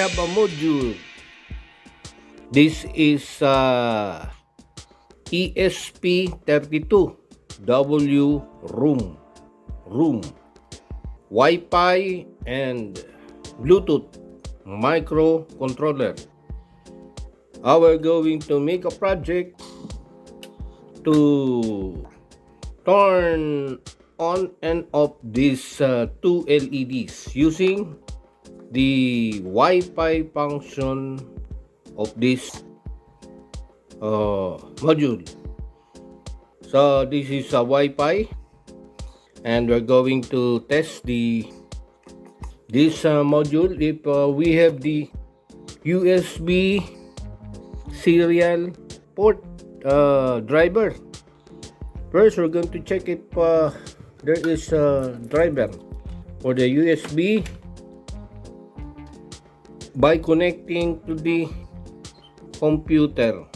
have a module. This is ESP32 room Wi-Fi and Bluetooth microcontroller. We're going to make a project to turn on and off these two LEDs using the Wi-Fi function of this module. So this is a Wi-Fi, and we're going to test this module if we have the USB serial port driver. First, we're going to check if there is a driver for the USB by connecting to the computer.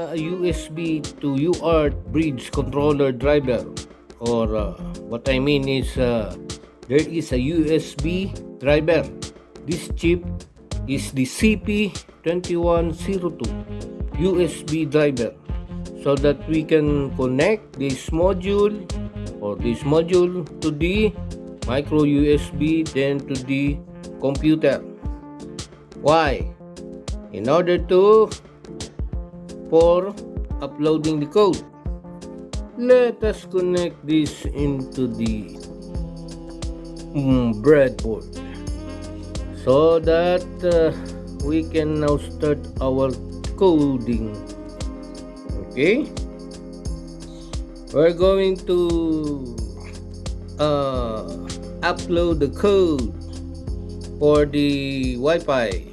A USB to UART bridge controller driver, or what I mean is there is a USB driver. This chip is the CP2102 USB driver, so that we can connect this module to the micro USB, then to the computer. Why? In order to for uploading the code. Let us connect this into the breadboard so that we can now start our coding. Okay, we're going to upload the code for the Wi-Fi.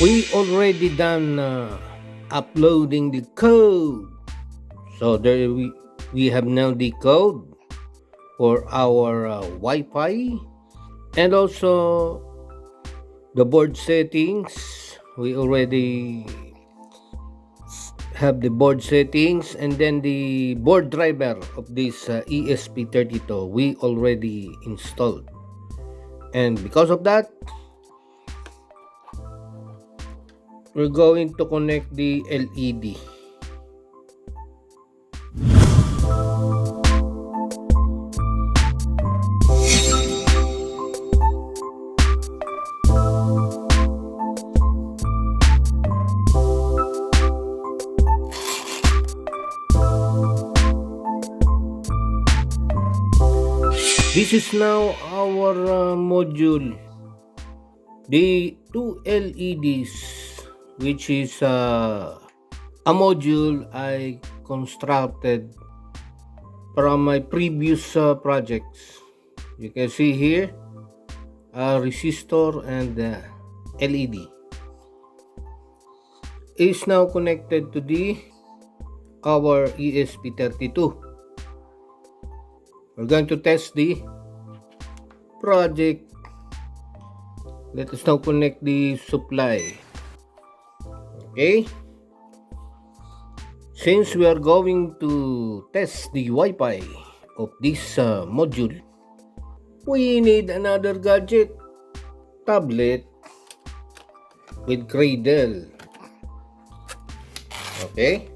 We already done uploading the code, so there we have now the code for our Wi-Fi, and also the board settings. We already have the board settings, and then the board driver of this ESP32 we already installed, and because of that, we're going to connect the LED. This is now our module. The two LEDs, which is a module I constructed from my previous projects. You can see here a resistor and LED is now connected to the our ESP32. We're going to test the project. Let us now connect the supply. Okay. Since we are going to test the Wi-Fi of this module, we need another gadget, tablet with cradle. Okay.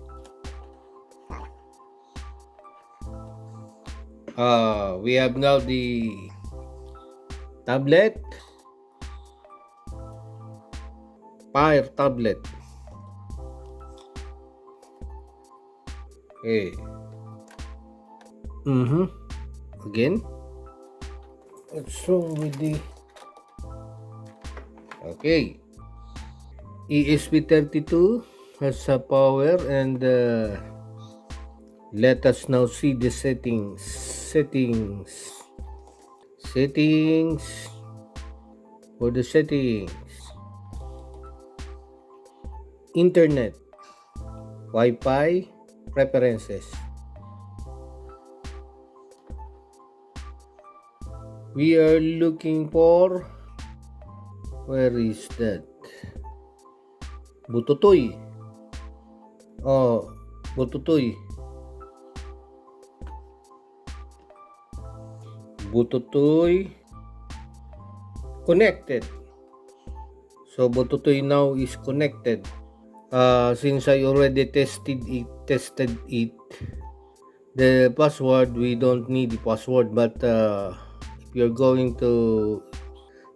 We have now the tablet, Fire tablet. Okay. Again. What's wrong with the... Okay. ESP32 has a power and let us now see the settings. For the settings. Internet, Wi-Fi, preferences. We are looking for, where is that? Bututoy. Oh, Bututoy. Bututoy connected. So Bututoy now is connected. Since I already tested it, the password, we don't need the password, but if you're going to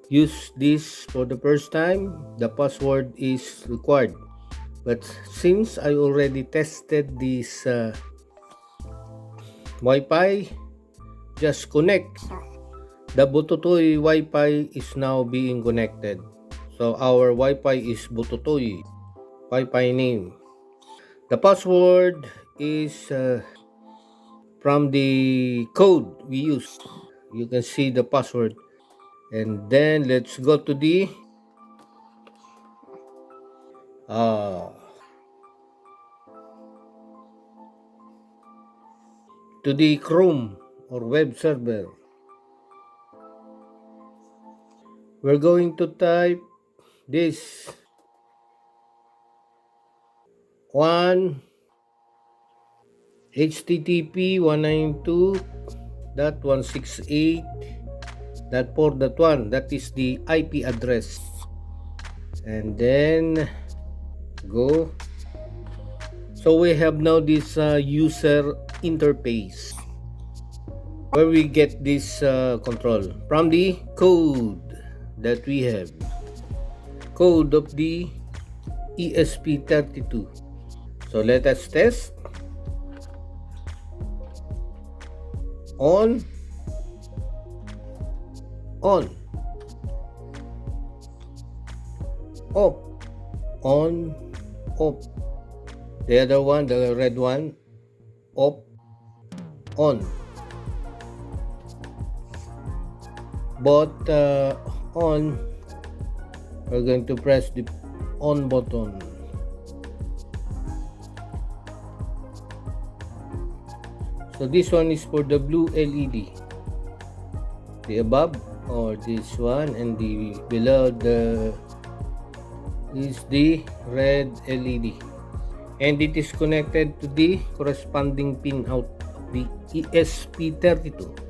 use this for the first time, the password is required. But since I already tested this Wi-Fi, just connect. The Bututoy Wi-Fi is now being connected. So our Wi-Fi is Bututoy Wi-Fi name. The password is from the code we use. You can see the password. And then let's go to the Chrome or web server. We're going to type this one http 192.168.4.1. that is the IP address. And then go. So we have now this user interface where we get this control from the code that we have, code of the ESP32. So let us test. On, off, on, off. The other one, the red one, off, on. But on, we're going to press the on button. So this one is for the blue LED. The above, or this one, and the below is the red LED. And it is connected to the corresponding pin out of the ESP32.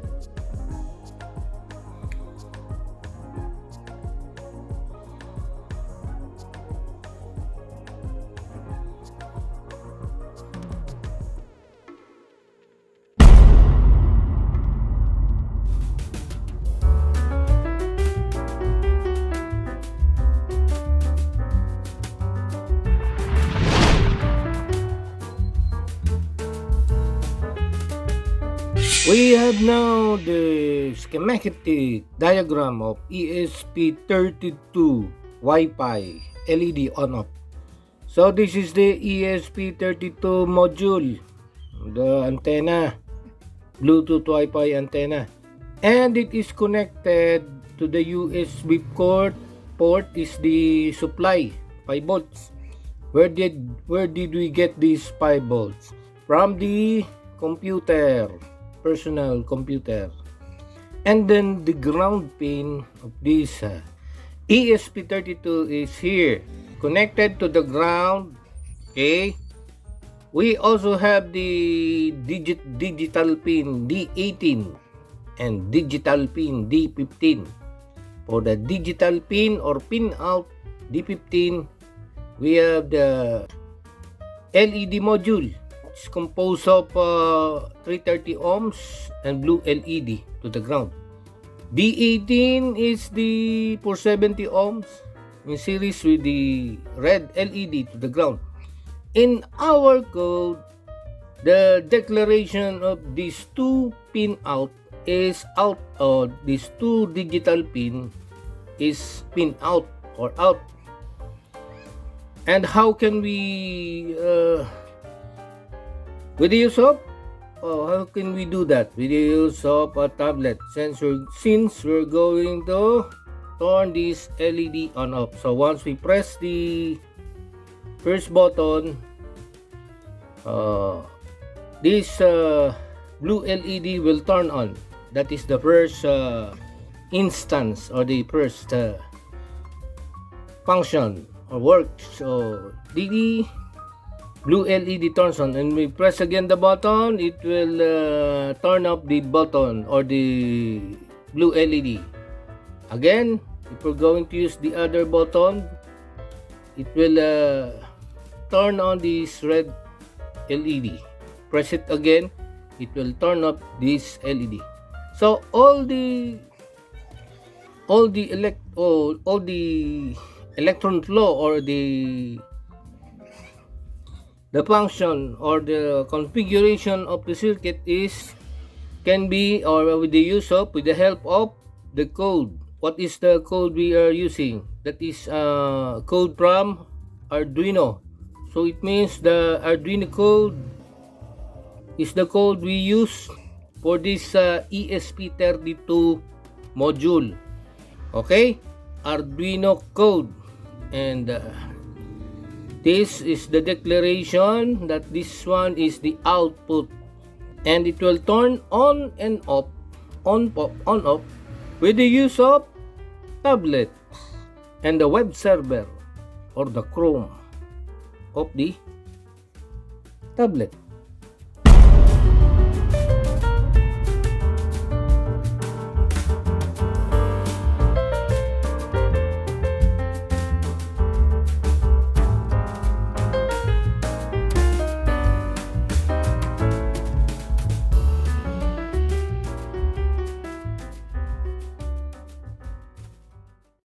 We have now the schematic diagram of ESP32 Wi-Fi LED on-off. So this is the ESP32 module, the antenna, Bluetooth Wi-Fi antenna, and it is connected to the USB port is the supply 5 volts. Where did we get these 5 volts? From the computer, personal computer. And then the ground pin of this ESP32 is here, connected to the ground. Okay. We also have the digital pin D18 and digital pin D15. For the digital pin or pin out D15, we have the LED module. It's composed of 330 ohms and blue LED to the ground. D18 is the 470 ohms in series with the red LED to the ground. In our code, the declaration of these two pin out is out, or these two digital pin is pin out or out. And how can we with the use of how can we do that with the use of a tablet, since we're going to turn this LED on off. So once we press the first button, this blue LED will turn on. That is the first instance or the first function or work. So the blue LED turns on, and we press again the button, it will turn up the button or the blue LED. Again, if we're going to use the other button, it will turn on this red LED. Press it again, it will turn up this LED. So all the electron flow or the function or the configuration of the circuit can be, or with the help of the code. What is the code we are using? That is code from Arduino. So it means the Arduino code is the code we use for this ESP32 module. Okay, Arduino code, and this is the declaration that this one is the output, and it will turn on and off, on off with the use of tablet and the web server or the Chrome of the tablet.